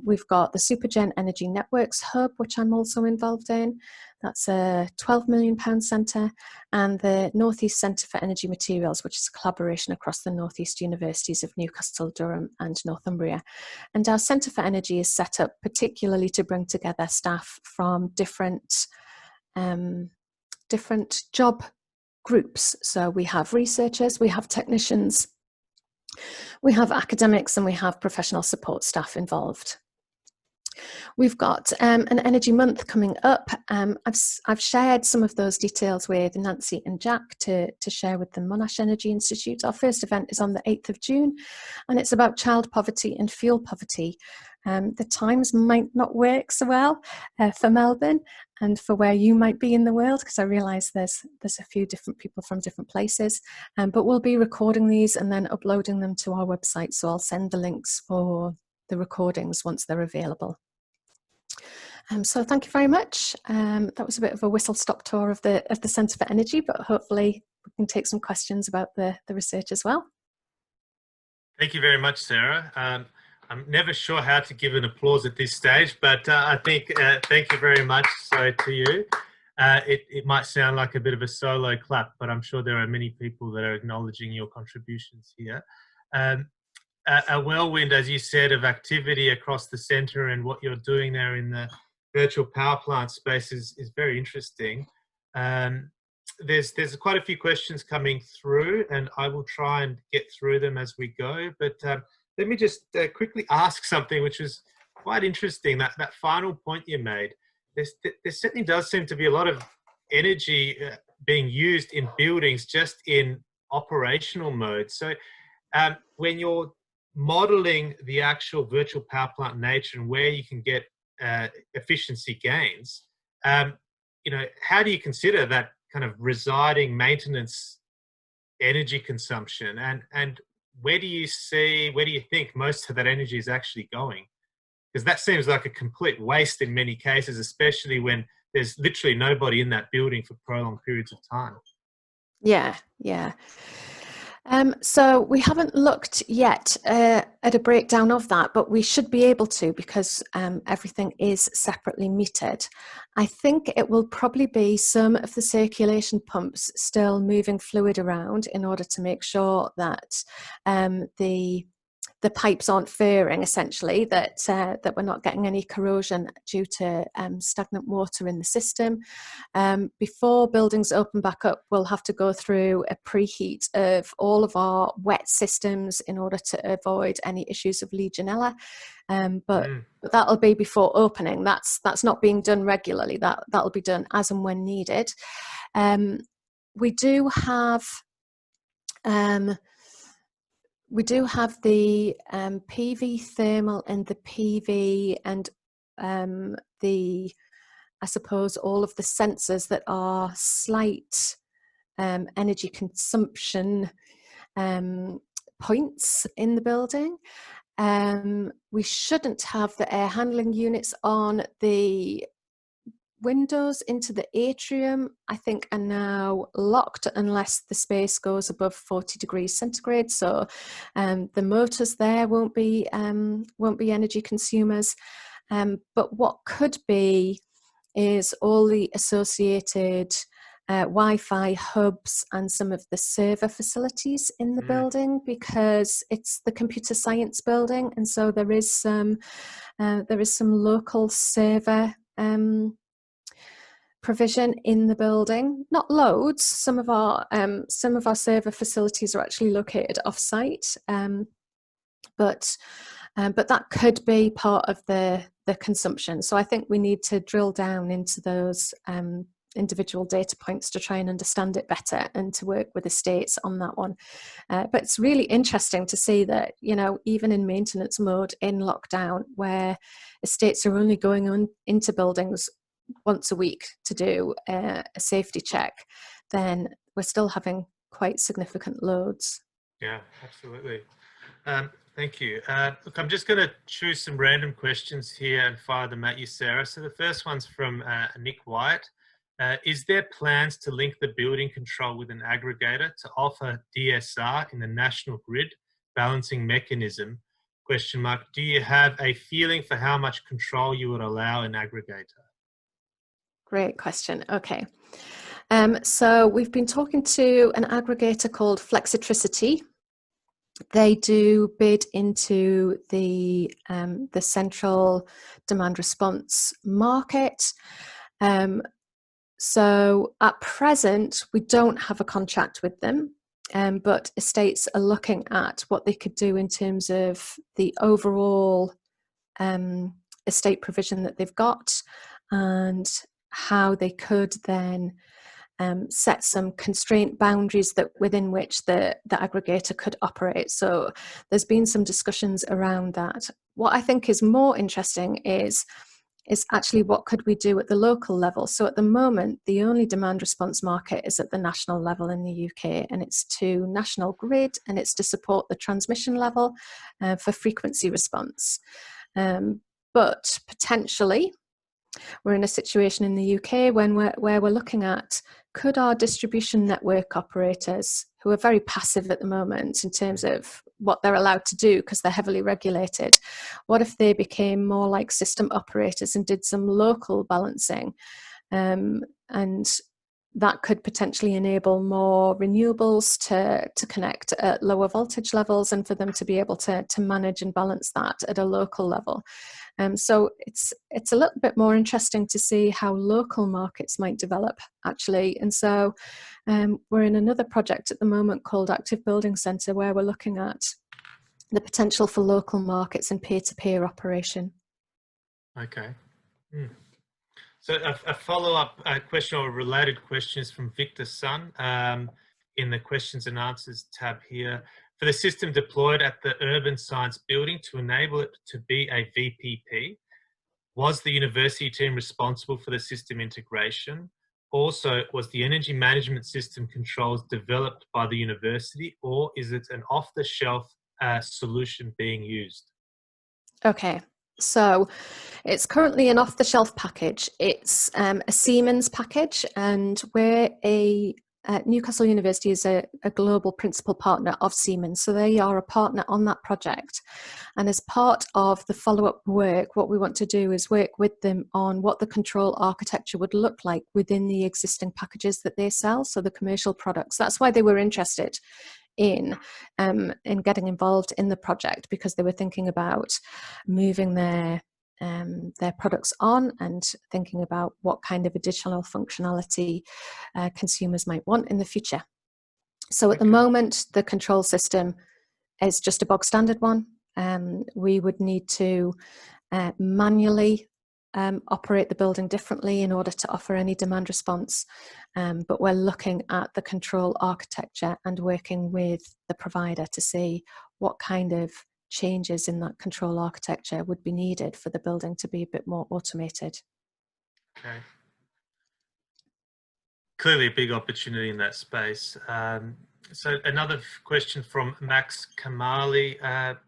We've got the Supergen Energy Networks Hub, which I'm also involved in. That's a £12 million centre. And the North East Centre for Energy Materials, which is a collaboration across the North East universities of Newcastle, Durham and Northumbria. And our Centre for Energy is set up particularly to bring together staff from different job groups. So we have researchers, we have technicians, we have academics, and we have professional support staff involved. We've got an Energy Month coming up. I've shared some of those details with Nancy and Jack to share with the Monash Energy Institute. Our first event is on the 8th of June, and it's about child poverty and fuel poverty. The times might not work so well for Melbourne and for where you might be in the world, because I realise there's a few different people from different places, but we'll be recording these and then uploading them to our website, so I'll send the links for the recordings once they're available. So thank you very much. That was a bit of a whistle-stop tour of the Centre for Energy, but hopefully we can take some questions about the research as well. Thank you very much, Sarah. I'm never sure how to give an applause at this stage, but I think thank you very much to you. It might sound like a bit of a solo clap, but I'm sure there are many people that are acknowledging your contributions here. A whirlwind, as you said, of activity across the centre, and what you're doing there in the virtual power plant space is very interesting. There's quite a few questions coming through, and I will try and get through them as we go. But let me just quickly ask something which is quite interesting, that final point you made. There certainly does seem to be a lot of energy being used in buildings just in operational mode. So when you're modeling the actual virtual power plant nature and where you can get efficiency gains, how do you consider that kind of residing maintenance energy consumption, and where do you think most of that energy is actually going? Because that seems like a complete waste in many cases, especially when there's literally nobody in that building for prolonged periods of time. Yeah, yeah. So we haven't looked yet at a breakdown of that, but we should be able to, because everything is separately metered. I think it will probably be some of the circulation pumps still moving fluid around in order to make sure that the pipes aren't furring, essentially, that we're not getting any corrosion due to stagnant water in the system. Before buildings open back up, we'll have to go through a preheat of all of our wet systems in order to avoid any issues of Legionella. But that'll be before opening. That's not being done regularly. That'll be done as and when needed. We do have the PV thermal and the PV and I suppose all of the sensors that are slight energy consumption points in the building. We shouldn't have the air handling units on. The windows into the atrium, I think, are now locked unless the space goes above 40 degrees centigrade. So the motors there won't be energy consumers. But what could be is all the associated Wi-Fi hubs and some of the server facilities in the building, because it's the computer science building, and so there is some local server provision in the building. Not loads. Some of our server facilities are actually located off-site, but that could be part of the consumption. So I think we need to drill down into those individual data points to try and understand it better and to work with estates on that one. But it's really interesting to see that, even in maintenance mode in lockdown, where estates are only going on into buildings once a week to do a safety check, then we're still having quite significant loads. Yeah, absolutely. Thank you. Look, I'm just going to choose some random questions here and fire them at you, Sarah. So the first one's from Nick White. Is there plans to link the building control with an aggregator to offer DSR in the national grid balancing mechanism? ? Do you have a feeling for how much control you would allow an aggregator? Great question. Okay. So we've been talking to an aggregator called Flexitricity. They do bid into the central demand response market. So at present, we don't have a contract with them, but estates are looking at what they could do in terms of the overall estate provision that they've got, and how they could then set some constraint boundaries that within which the aggregator could operate. So there's been some discussions around that. What I think is more interesting is actually what could we do at the local level. So at the moment, the only demand response market is at the national level in the UK, and it's to National Grid, and it's to support the transmission level for frequency response. But potentially, we're in a situation in the UK where we're looking at, could our distribution network operators, who are very passive at the moment in terms of what they're allowed to do because they're heavily regulated, what if they became more like system operators and did some local balancing? And that could potentially enable more renewables to connect at lower voltage levels, and for them to be able to manage and balance that at a local level. So it's a little bit more interesting to see how local markets might develop, actually. And so we're in another project at the moment called Active Building Centre, where we're looking at the potential for local markets and peer-to-peer operation. Okay. So a follow-up question, or related question, is from Victor Sun in the questions and answers tab here. For the system deployed at the Urban Science Building to enable it to be a VPP, was the university team responsible for the system integration? also, was the energy management system controls developed by the university, or is it an off-the-shelf solution being used? Okay, so it's currently an off-the-shelf package. It's a Siemens package, and Newcastle University is a global principal partner of Siemens, so they are a partner on that project. And as part of the follow-up work, what we want to do is work with them on what the control architecture would look like within the existing packages that they sell, so the commercial products. That's why they were interested in getting involved in the project, because they were thinking about moving their products on and thinking about what kind of additional functionality consumers might want in the future. So at the moment, the control system is just a bog standard one. We would need to manually operate the building differently in order to offer any demand response. But we're looking at the control architecture and working with the provider to see what kind of changes in that control architecture would be needed for the building to be a bit more automated. Okay. Clearly a big opportunity in that space. So another question from Max Kamali.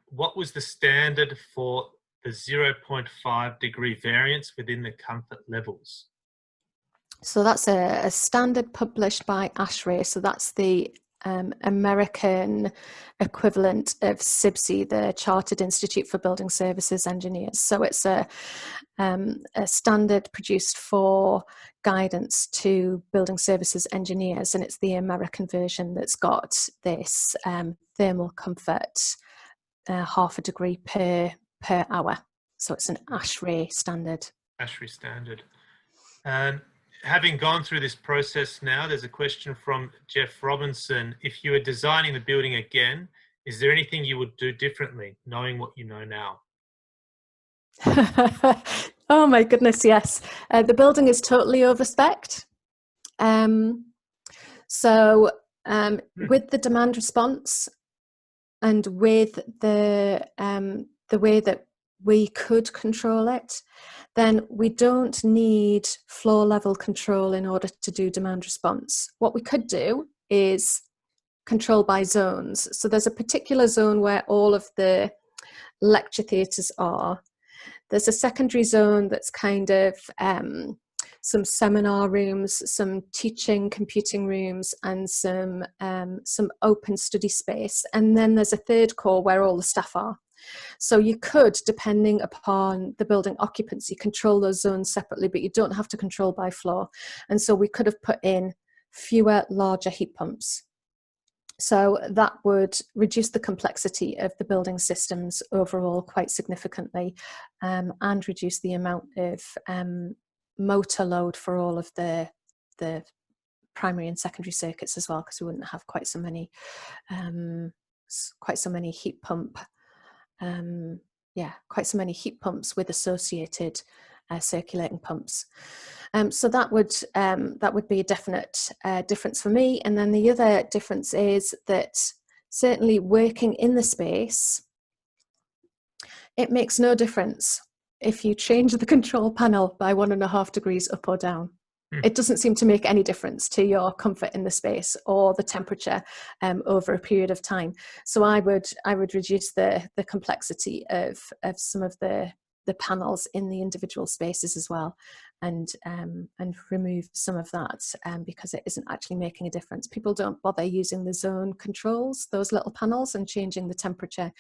What was the standard for the 0.5 degree variance within the comfort levels? So that's a standard published by ASHRAE. So that's the American equivalent of CIBSE, the Chartered Institute for Building Services Engineers. So it's a standard produced for guidance to building services engineers, and it's the American version that's got this thermal comfort half a degree per hour. So it's an ASHRAE standard. ASHRAE standard. Having gone through this process now, there's a question from Jeff Robinson. If you were designing the building again, is there anything you would do differently, knowing what you know now? Oh my goodness, yes. The building is totally overspec'd. With the demand response and with the way that we could control it, then we don't need floor level control in order to do demand response. What we could do is control by zones. So there's a particular zone where all of the lecture theatres are. There's a secondary zone that's kind of some seminar rooms, some teaching, computing rooms, and some open study space. And then there's a third core where all the staff are. So you could, depending upon the building occupancy, control those zones separately, but you don't have to control by floor. And so we could have put in fewer, larger heat pumps. So that would reduce the complexity of the building systems overall quite significantly, and reduce the amount of motor load for all of the primary and secondary circuits as well, because we wouldn't have quite so many heat pump. Quite so many heat pumps with associated circulating pumps. So that would be a definite difference for me. And then the other difference is that certainly working in the space, it makes no difference if you change the control panel by 1.5 degrees up or down. It doesn't seem to make any difference to your comfort in the space or the temperature over a period of time. So I would reduce the complexity of some of the panels in the individual spaces as well, and remove some of that because it isn't actually making a difference. People don't bother using the zone controls, those little panels, and changing the temperature.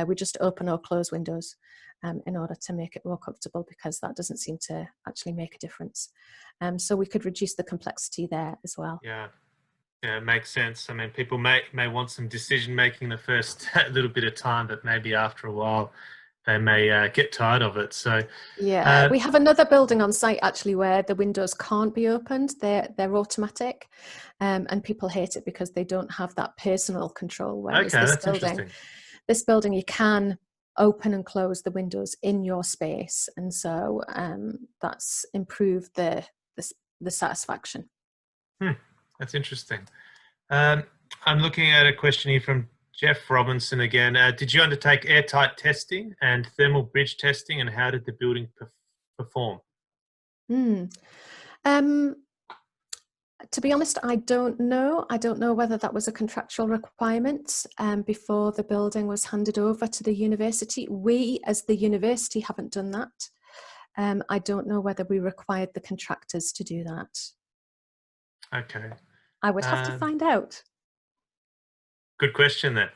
We just open or close windows in order to make it more comfortable, because that doesn't seem to actually make a difference. So we could reduce the complexity there as well. Yeah, it makes sense. I mean, people may want some decision making the first little bit of time, but maybe after a while they may get tired of it. So yeah, we have another building on site actually where the windows can't be opened. They're automatic, and people hate it because they don't have that personal control. Whereas this building you can open and close the windows in your space, and so that's improved the satisfaction. That's interesting. I'm looking at a question here from Jeff Robinson again. Did you undertake airtight testing and thermal bridge testing, and how did the building perform? To be honest, I don't know. I don't know whether that was a contractual requirement before the building was handed over to the university. We, as the university, haven't done that. I don't know whether we required the contractors to do that. Okay. I would have to find out. Good question then.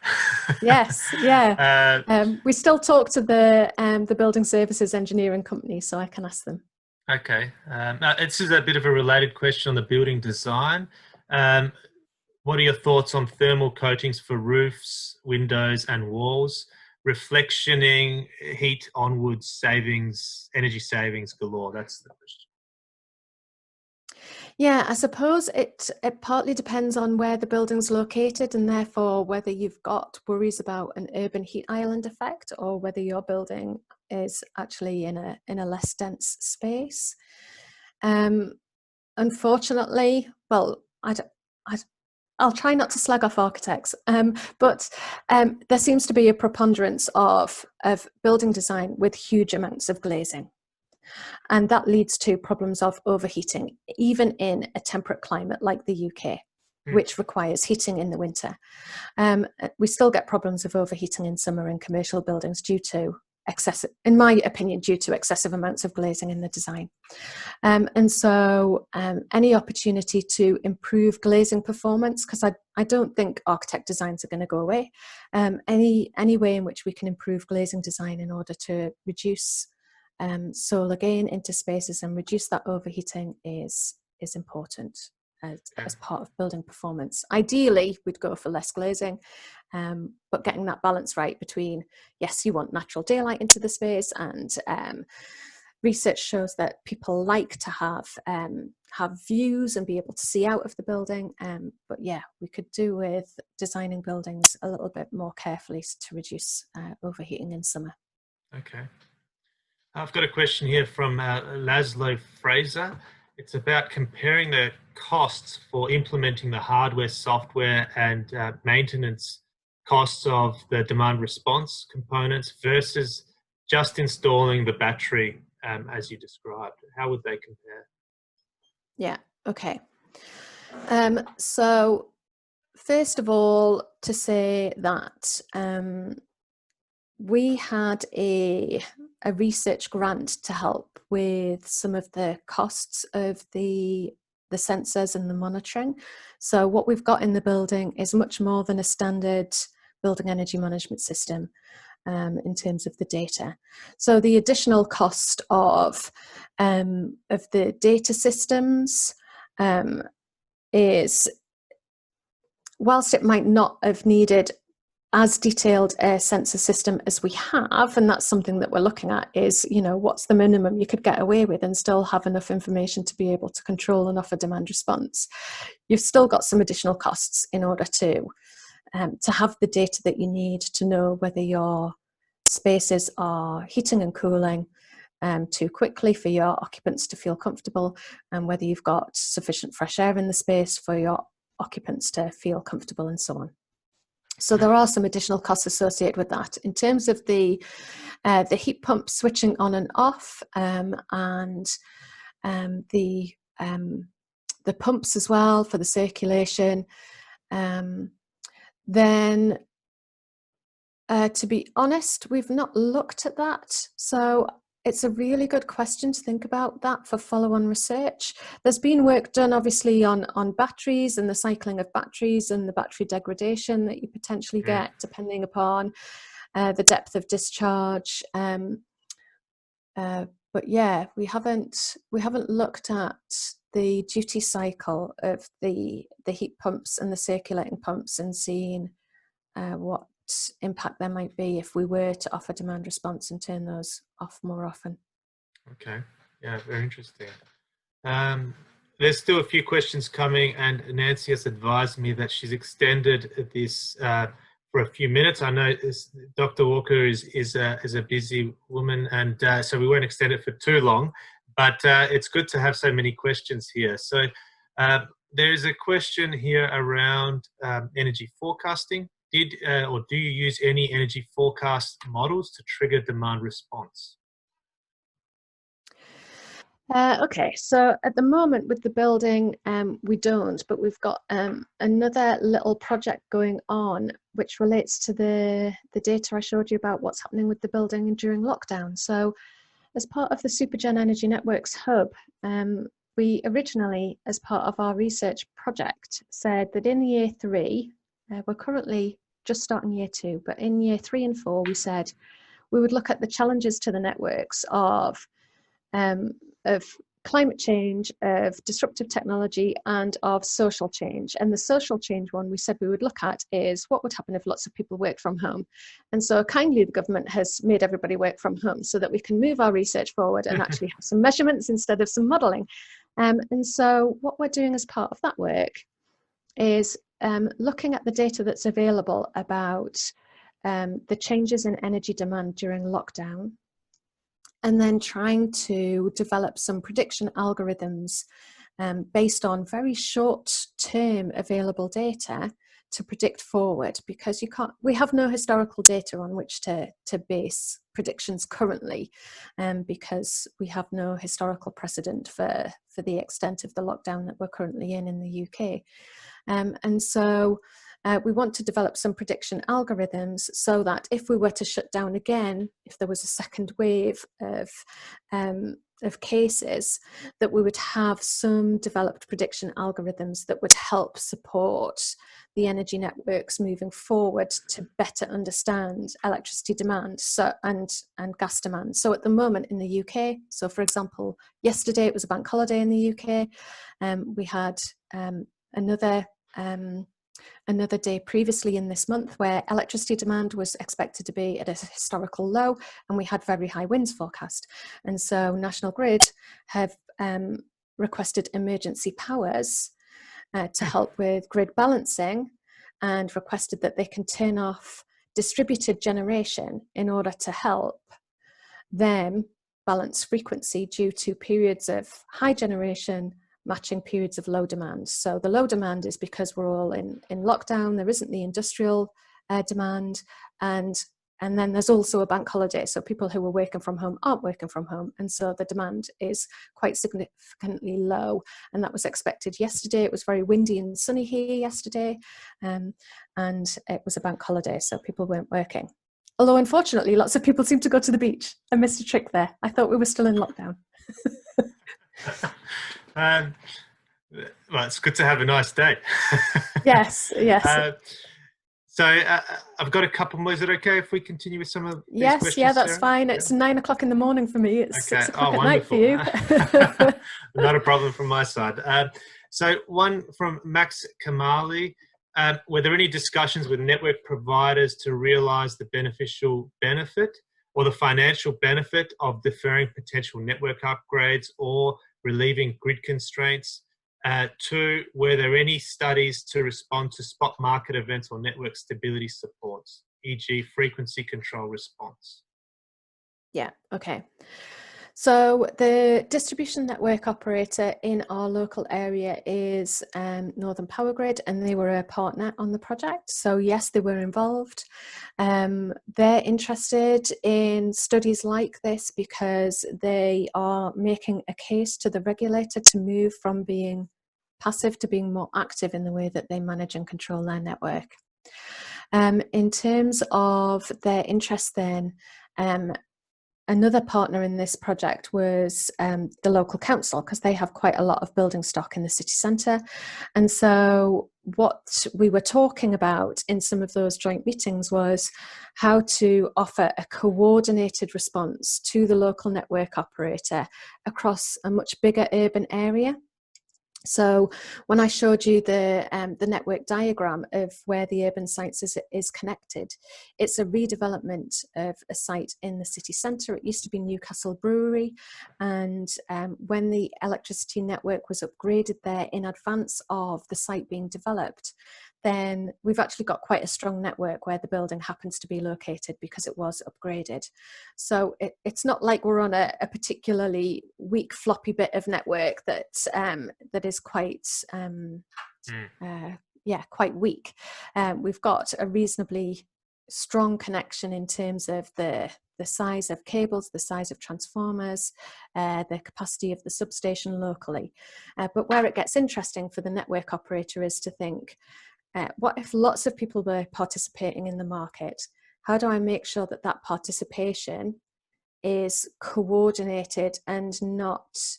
Yes, yeah. We still talk to the building services engineering company, so I can ask them. Okay. Now, this is a bit of a related question on the building design. What are your thoughts on thermal coatings for roofs, windows, and walls? Reflectioning, heat onwards, savings, energy savings galore. That's the question. Yeah, I suppose it partly depends on where the building's located, and therefore whether you've got worries about an urban heat island effect or whether your building is actually in a less dense space. Unfortunately, well, I'll try not to slag off architects, but there seems to be a preponderance of building design with huge amounts of glazing. And that leads to problems of overheating, even in a temperate climate like the UK, which requires heating in the winter. We still get problems of overheating in summer in commercial buildings due to in my opinion, due to excessive amounts of glazing in the design. And so any opportunity to improve glazing performance, because I don't think architect designs are going to go away, any way in which we can improve glazing design in order to reduce solar gain into spaces and reduce that overheating is important as part of building performance. Ideally, we'd go for less glazing, but getting that balance right between, yes, you want natural daylight into the space, and research shows that people like to have views and be able to see out of the building. But yeah, we could do with designing buildings a little bit more carefully to reduce overheating in summer. Okay. I've got a question here from Laszlo Fraser. It's about comparing the costs for implementing the hardware, software, and maintenance costs of the demand response components versus just installing the battery as you described. How would they compare? Yeah, okay. So first of all, to say that we had a research grant to help with some of the costs of the sensors and the monitoring. So what we've got in the building is much more than a standard building energy management system in terms of the data. So the additional cost of the data systems is, whilst it might not have needed as detailed a sensor system as we have, and that's something that we're looking at, is, you know, what's the minimum you could get away with and still have enough information to be able to control and offer demand response. You've still got some additional costs in order to have the data that you need to know whether your spaces are heating and cooling too quickly for your occupants to feel comfortable, and whether you've got sufficient fresh air in the space for your occupants to feel comfortable, and so on. So there are some additional costs associated with that. In terms of the heat pump switching on and off, and the pumps as well for the circulation, then to be honest, we've not looked at that. So it's a really good question to think about that for follow-on research. There's been work done obviously on batteries and the cycling of batteries and the battery degradation that you potentially get depending upon the depth of discharge. But yeah, we haven't looked at the duty cycle of the heat pumps and the circulating pumps and seen what impact there might be if we were to offer demand response and turn those off more often. Okay, yeah, very interesting. There's still a few questions coming, and Nancy has advised me that she's extended this for a few minutes. I know Dr. Walker is a busy woman, and so we won't extend it for too long, but it's good to have so many questions here. So there's a question here around energy forecasting. Or do you use any energy forecast models to trigger demand response? Okay, so at the moment with the building, we don't, but we've got another little project going on which relates to the data I showed you about what's happening with the building during lockdown. So as part of the Supergen Energy Networks Hub, we originally, as part of our research project, said that in year 3, we're currently just starting year 2, but in year 3 and 4, we said we would look at the challenges to the networks of climate change, of disruptive technology, and of social change. And the social change one we said we would look at is what would happen if lots of people worked from home. And so kindly the government has made everybody work from home so that we can move our research forward and actually have some measurements instead of some modelling. And so what we're doing as part of that work is looking at the data that's available about the changes in energy demand during lockdown, and then trying to develop some prediction algorithms based on very short-term available data to predict forward, because we have no historical data on which to base predictions currently, because we have no historical precedent for the extent of the lockdown that we're currently in the UK. And so we want to develop some prediction algorithms so that if we were to shut down again, if there was a second wave of cases, that we would have some developed prediction algorithms that would help support the energy networks moving forward to better understand electricity demand and gas demand. So at the moment in the UK, so for example, yesterday it was a bank holiday in the UK, we had another day previously in this month where electricity demand was expected to be at a historical low, and we had very high winds forecast. And so National Grid have requested emergency powers to help with grid balancing, and requested that they can turn off distributed generation in order to help them balance frequency due to periods of high generation matching periods of low demand. So the low demand is because we're all in lockdown, there isn't the industrial demand, and then there's also a bank holiday, so people who are working from home aren't working from home, and so the demand is quite significantly low. And that was expected yesterday. It was very windy and sunny here yesterday, and it was a bank holiday, so people weren't working. Although unfortunately lots of people seem to go to the beach. I missed a trick there. I thought we were still in lockdown. Well, it's good to have a nice day. Yes. So I've got a couple more. Is it okay if we continue with some of these questions? Yeah, that's Sarah? Fine. It's 9 o'clock in the morning for me. It's 6 o'clock at night for you. Not a problem from my side. So one from Max Kamali. Were there any discussions with network providers to realise the beneficial benefit or the financial benefit of deferring potential network upgrades or relieving grid constraints? 2, were there any studies to respond to spot market events or network stability supports, e.g. frequency control response? Yeah, okay. So the distribution network operator in our local area is Northern Powergrid, and they were a partner on the project. So yes, they were involved. They're interested in studies like this because they are making a case to the regulator to move from being passive to being more active in the way that they manage and control their network. In terms of their interest then, another partner in this project was the local council, because they have quite a lot of building stock in the city centre. And so what we were talking about in some of those joint meetings was how to offer a coordinated response to the local network operator across a much bigger urban area. So when I showed you the network diagram of where the urban sites is connected, it's a redevelopment of a site in the city centre. It used to be Newcastle Brewery, and when the electricity network was upgraded there in advance of the site being developed, then we've actually got quite a strong network where the building happens to be located because it was upgraded. So it's not like we're on a particularly weak floppy bit of network that is quite quite weak. We've got a reasonably strong connection in terms of the size of cables, the size of transformers, the capacity of the substation locally. But where it gets interesting for the network operator is to think, what if lots of people were participating in the market? How do I make sure that that participation is coordinated and not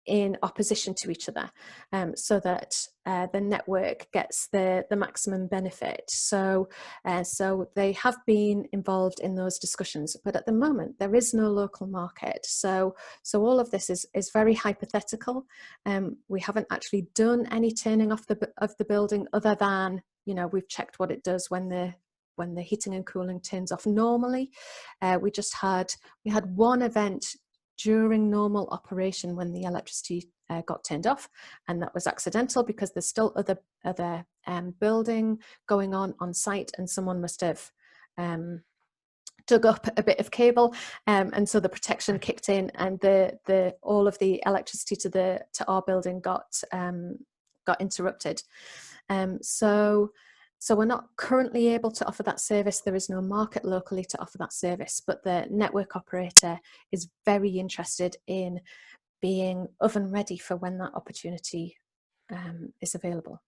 in opposition to each other, so that the network gets the maximum benefit? So they have been involved in those discussions, but at the moment there is no local market. So all of this is very hypothetical. We haven't actually done any turning off of the building, other than, you know, we've checked what it does when the heating and cooling turns off normally. We had one event during normal operation when the electricity got turned off, and that was accidental because there's still other building going on site, and someone must have dug up a bit of cable, and so the protection kicked in, and the all of the electricity to our building got interrupted. So we're not currently able to offer that service. There is no market locally to offer that service, but the network operator is very interested in being oven ready for when that opportunity is available.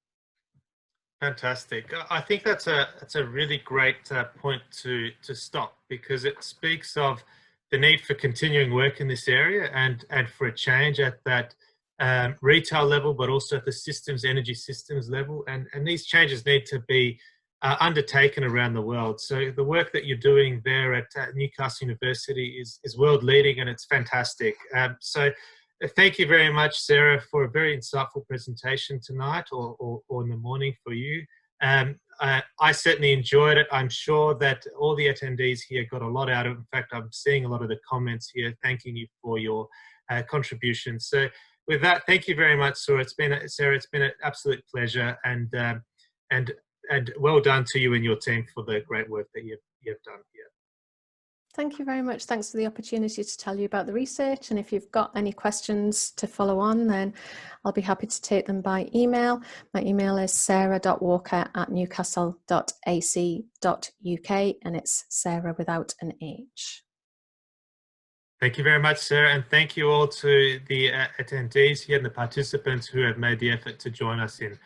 Fantastic. I think that's a really great point to stop, because it speaks of the need for continuing work in this area and for a change at that retail level, but also at the energy systems level. And these changes need to be undertaken around the world. So the work that you're doing there at Newcastle University is world leading, and it's fantastic. So thank you very much, Sarah, for a very insightful presentation tonight, or in the morning for you. I certainly enjoyed it. I'm sure that all the attendees here got a lot out of it. In fact, I'm seeing a lot of the comments here thanking you for your contribution. So with that, thank you very much, Sarah. It's been an absolute pleasure, and well done to you and your team for the great work that you've done here. Thank you very much. Thanks for the opportunity to tell you about the research. And if you've got any questions to follow on, then I'll be happy to take them by email. My email is sarah.walker@newcastle.ac.uk, and it's Sarah without an H. Thank you very much, Sarah, and thank you all to the attendees here and the participants who have made the effort to join us in.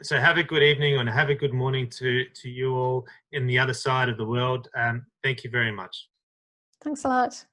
So have a good evening and have a good morning to you all in the other side of the world. Thank you very much. Thanks a lot.